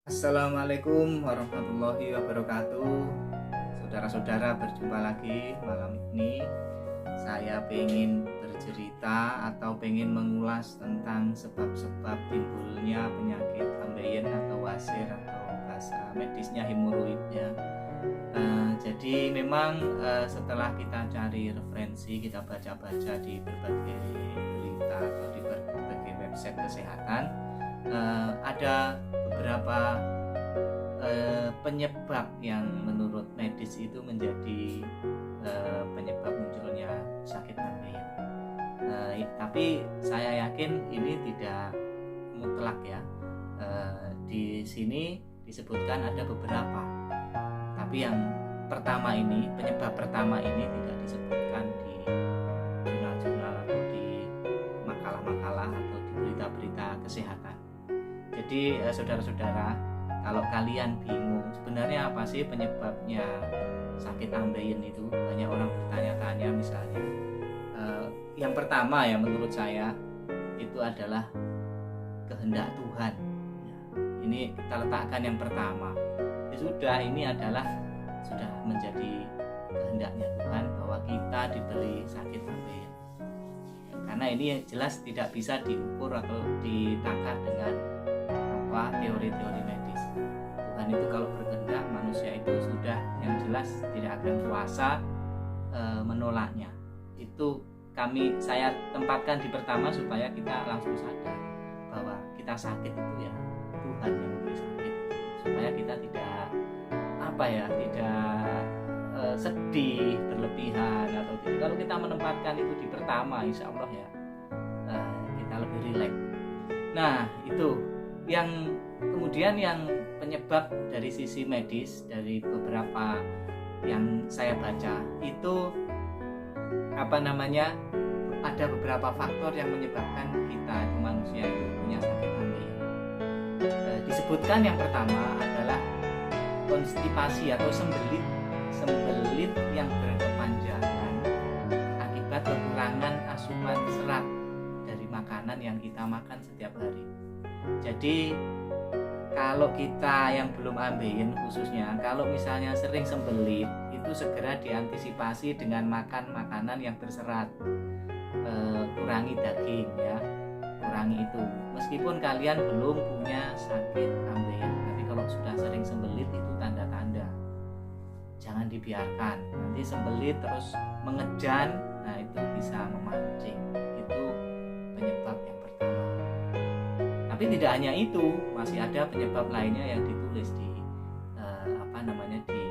Assalamualaikum warahmatullahi wabarakatuh. Saudara-saudara, berjumpa lagi malam ini. Saya pengen bercerita atau pengen mengulas tentang sebab-sebab timbulnya penyakit ambeien atau wasir atau bahasa medisnya hemoroid ya. Jadi memang setelah kita cari referensi, kita baca-baca di berbagai berita atau di berbagai website kesehatan, ada beberapa penyebab yang menurut medis itu menjadi penyebab munculnya sakit ambeien. Tapi saya yakin ini tidak mutlak ya. Di sini disebutkan ada beberapa, tapi yang pertama ini, penyebab pertama ini tidak disebutkan di jurnal-jurnal atau di makalah-makalah atau di berita-berita kesehatan. Jadi saudara-saudara, kalau kalian bingung sebenarnya apa sih penyebabnya sakit ambeien itu, banyak orang bertanya-tanya misalnya. Yang pertama ya menurut saya itu adalah kehendak Tuhan. Ini kita letakkan yang pertama. Ya sudah, ini adalah sudah menjadi kehendaknya Tuhan bahwa kita diberi sakit ambeien. Karena ini jelas tidak bisa diukur atau ditakar dengan teori-teori medis. Tuhan itu kalau berkehendak, manusia itu sudah yang jelas tidak akan kuasa menolaknya. Itu saya tempatkan di pertama supaya kita langsung sadar bahwa kita sakit itu ya Tuhan yang memberi sakit, supaya kita tidak sedih berlebihan atau tidak. Kalau kita menempatkan itu di pertama, insya Allah ya kita lebih rileks. Nah itu yang kemudian yang penyebab dari sisi medis, dari beberapa yang saya baca itu ada beberapa faktor yang menyebabkan kita itu manusia itu punya sakit ambeien. Disebutkan yang pertama adalah konstipasi atau sembelit yang berkepanjangan akibat kekurangan asupan serat dari makanan yang kita makan setiap hari. Jadi kalau kita yang belum ambeien khususnya, kalau misalnya sering sembelit, itu segera diantisipasi dengan makan makanan yang berserat. Kurangi daging ya, kurangi itu. Meskipun kalian belum punya sakit ambeien, tapi kalau sudah sering sembelit itu tanda-tanda. Jangan dibiarkan, nanti sembelit terus mengejan, nah itu bisa memancing. Itu penyebab yang pertama. Tapi tidak hanya itu, masih ada penyebab lainnya yang ditulis di di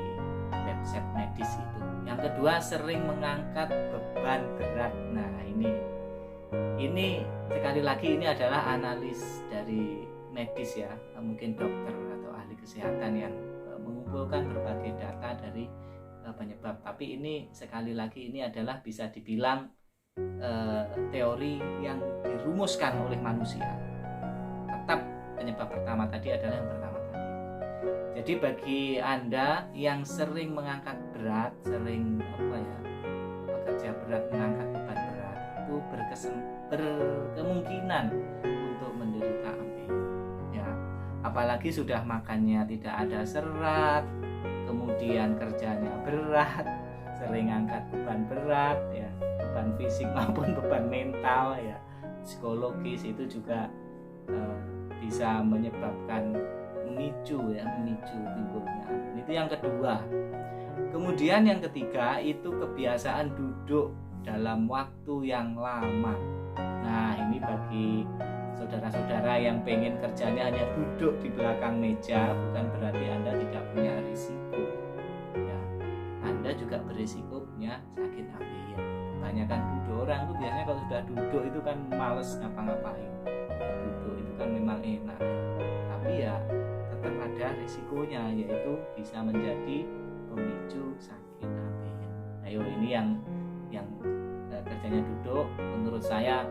website medis itu. Yang kedua, sering mengangkat beban berat. Nah, ini sekali lagi ini adalah analis dari medis ya, mungkin dokter atau ahli kesehatan yang mengumpulkan berbagai data dari penyebab. Tapi ini sekali lagi ini adalah bisa dibilang teori yang dirumuskan oleh manusia. Tetap penyebab pertama tadi adalah yang pertama tadi. Jadi bagi Anda yang sering mengangkat berat, sering bekerja berat, mengangkat beban berat, itu berkemungkinan untuk menderita ambeien. Ya, apalagi sudah makannya tidak ada serat, kemudian kerjanya berat, sering angkat beban berat ya, beban fisik maupun beban mental ya, psikologis itu juga bisa menyebabkan memicu timbulnya. Itu yang kedua. Kemudian yang ketiga itu kebiasaan duduk dalam waktu yang lama. Nah, ini bagi saudara-saudara yang pengen kerjanya hanya duduk di belakang meja, bukan berarti Anda tidak punya risiko. Ya, Anda juga berisiko punya sakit ambeien. Kebanyakan duduk, orang itu biasanya kalau sudah duduk itu kan males ngapa-ngapain. Duduk itu kan memang enak, tapi ya tetap ada risikonya, yaitu bisa menjadi pemicu sakit ambeien. Ayo, ini yang kerjanya duduk, menurut saya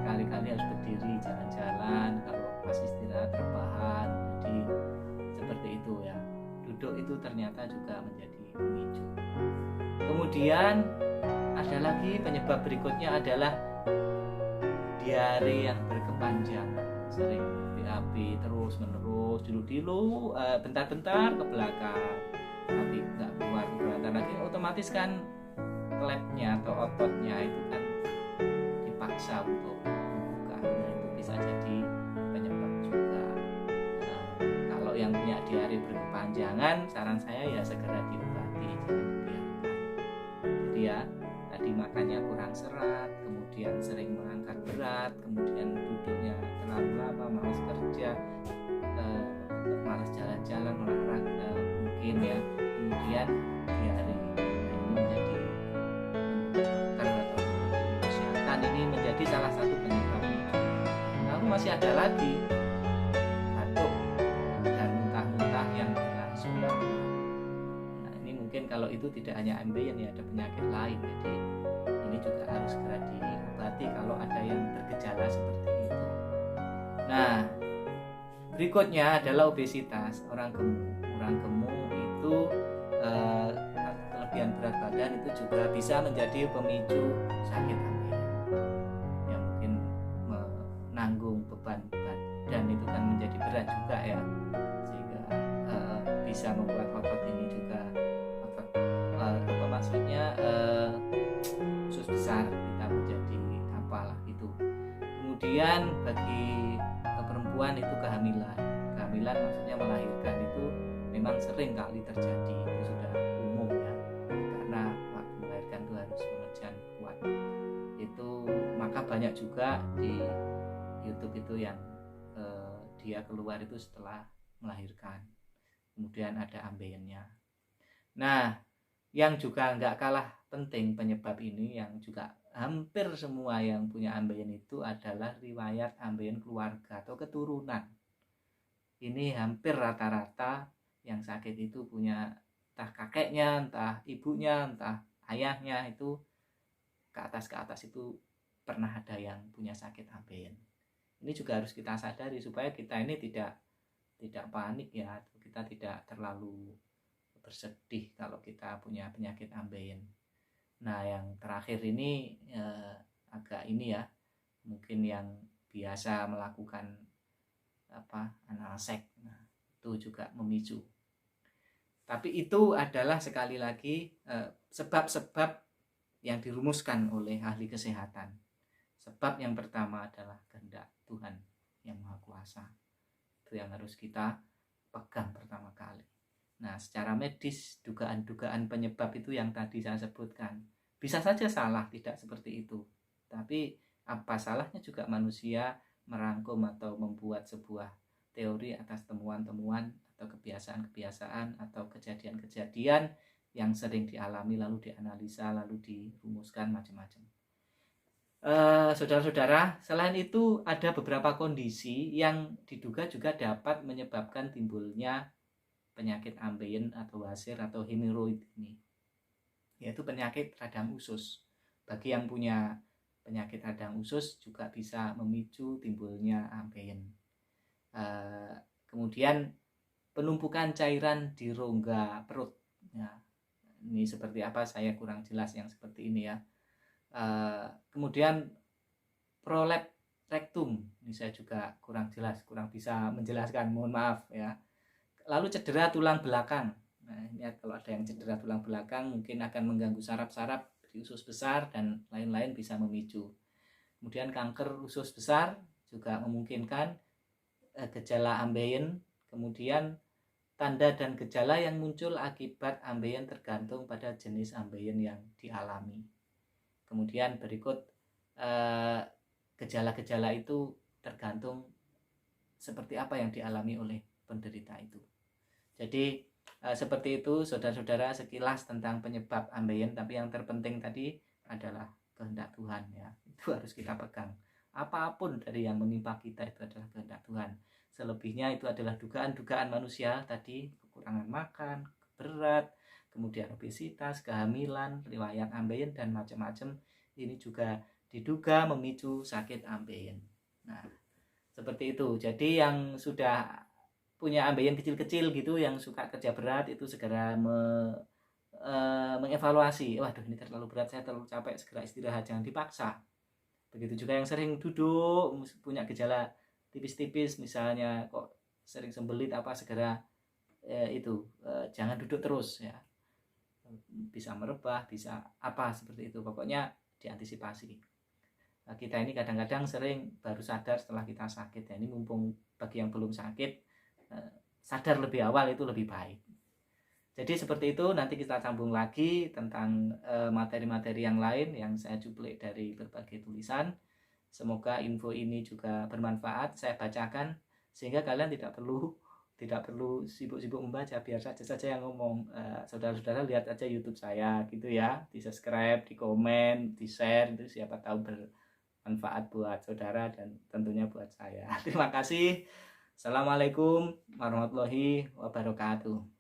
kali-kali harus berdiri, jalan-jalan, kalau pas istirahat rebahan. Jadi seperti itu ya. Duduk itu ternyata juga menjadi pemicu. Kemudian ada lagi penyebab berikutnya adalah diare yang berkepanjangan. sering BAB terus menerus, dulu bentar-bentar ke belakang tapi nggak keluar keberatan lagi, otomatis kan klepnya atau ototnya itu kan dipaksa untuk membuka. Nah, itu bisa jadi penyebab juga. Kalau yang punya diare berkepanjangan, saran saya ya segera diobati, jangan dibiarkan. Jadi ya tadi makannya kurang serat, kemudian sering mengangkat berat, kemudian duduknya terlalu lama, malas kerja, malas jalan-jalan, olahraga mungkin ya, kemudian diare. Nah, ini menjadi dokter atau kesehatan ini menjadi salah satu penyebabnya. Lalu masih ada lagi batuk dan muntah-muntah yang berlangsung. Nah, ini mungkin kalau itu tidak hanya ambeien ya, ada penyakit lain, jadi ini juga harus segera diobati kalau ada yang bergejala seperti itu. Nah, berikutnya adalah obesitas. Orang gemuk itu kelebihan berat badan itu juga bisa menjadi pemicu sakit ambeien. Ya mungkin menanggung beban badan itu kan menjadi berat juga ya, sehingga bisa membuat otot ini juga maksudnya usus besar kita menjadi apalah itu. Kemudian bagi perempuan itu kehamilan maksudnya melahirkan itu memang sering kali terjadi, itu sudah umum ya, karena waktu melahirkan itu harus mengejan kuat itu. Maka banyak juga di YouTube itu yang dia keluar itu setelah melahirkan, kemudian ada ambeiennya. Nah, yang juga nggak kalah penting penyebab ini, yang juga hampir semua yang punya ambeien itu adalah riwayat ambeien keluarga atau keturunan. Ini hampir rata-rata yang sakit itu punya entah kakeknya, entah ibunya, entah ayahnya, itu ke atas itu pernah ada yang punya sakit ambeien. Ini juga harus kita sadari supaya kita ini tidak panik ya, kita tidak terlalu bersedih kalau kita punya penyakit ambeien. Nah, yang terakhir ini agak ini ya, mungkin yang biasa melakukan analsek, nah, itu juga memicu. Tapi itu adalah sekali lagi sebab-sebab yang dirumuskan oleh ahli kesehatan. Sebab yang pertama adalah kehendak Tuhan yang Maha Kuasa. Itu yang harus kita pegang pertama kali. Nah, secara medis, dugaan-dugaan penyebab itu yang tadi saya sebutkan bisa saja salah, tidak seperti itu. Tapi apa salahnya juga manusia merangkum atau membuat sebuah teori atas temuan-temuan atau kebiasaan-kebiasaan atau kejadian-kejadian yang sering dialami, lalu dianalisa, lalu dirumuskan macam-macam. Saudara-saudara, selain itu ada beberapa kondisi yang diduga juga dapat menyebabkan timbulnya penyakit ambeien atau wasir atau hemoroid ini, yaitu penyakit radang usus. Bagi yang punya penyakit radang usus juga bisa memicu timbulnya ambeien. Kemudian penumpukan cairan di rongga perut. Ya, ini seperti apa saya kurang jelas yang seperti ini ya. Kemudian prolap rektum, ini saya juga kurang jelas, kurang bisa menjelaskan, mohon maaf ya. Lalu cedera tulang belakang. Nah, ini kalau ada yang cedera tulang belakang mungkin akan mengganggu saraf-saraf di usus besar dan lain-lain, bisa memicu. Kemudian kanker usus besar juga memungkinkan gejala ambeien. Kemudian tanda dan gejala yang muncul akibat ambeien tergantung pada jenis ambeien yang dialami. Kemudian berikut gejala-gejala itu tergantung seperti apa yang dialami oleh penderita itu. Jadi seperti itu saudara-saudara sekilas tentang penyebab ambeien. Tapi yang terpenting tadi adalah kehendak Tuhan ya, itu harus kita pegang. Apapun dari yang menimpa kita itu adalah kehendak Tuhan. Selebihnya itu adalah dugaan-dugaan manusia tadi, kekurangan makan, berat, kemudian obesitas, kehamilan, riwayat ambeien dan macam-macam. Ini juga diduga memicu sakit ambeien. Nah, seperti itu. Jadi yang sudah punya ambeien kecil-kecil gitu, yang suka kerja berat, itu segera mengevaluasi, waduh ini terlalu berat, saya terlalu capek, segera istirahat, jangan dipaksa. Begitu juga yang sering duduk, punya gejala tipis-tipis misalnya kok sering sembelit apa, segera jangan duduk terus ya, bisa merebah, bisa apa seperti itu, pokoknya diantisipasi. Nah, kita ini kadang-kadang sering baru sadar setelah kita sakit ya, ini mumpung bagi yang belum sakit sadar lebih awal itu lebih baik. Jadi seperti itu, nanti kita sambung lagi tentang materi-materi yang lain yang saya cuplik dari berbagai tulisan. Semoga info ini juga bermanfaat, saya bacakan sehingga kalian tidak perlu sibuk-sibuk membaca, biar saja yang ngomong. Saudara-saudara lihat aja YouTube saya gitu ya, di subscribe, di komen, di share, itu siapa tahu bermanfaat buat saudara dan tentunya buat saya. Terima kasih. Assalamualaikum warahmatullahi wabarakatuh.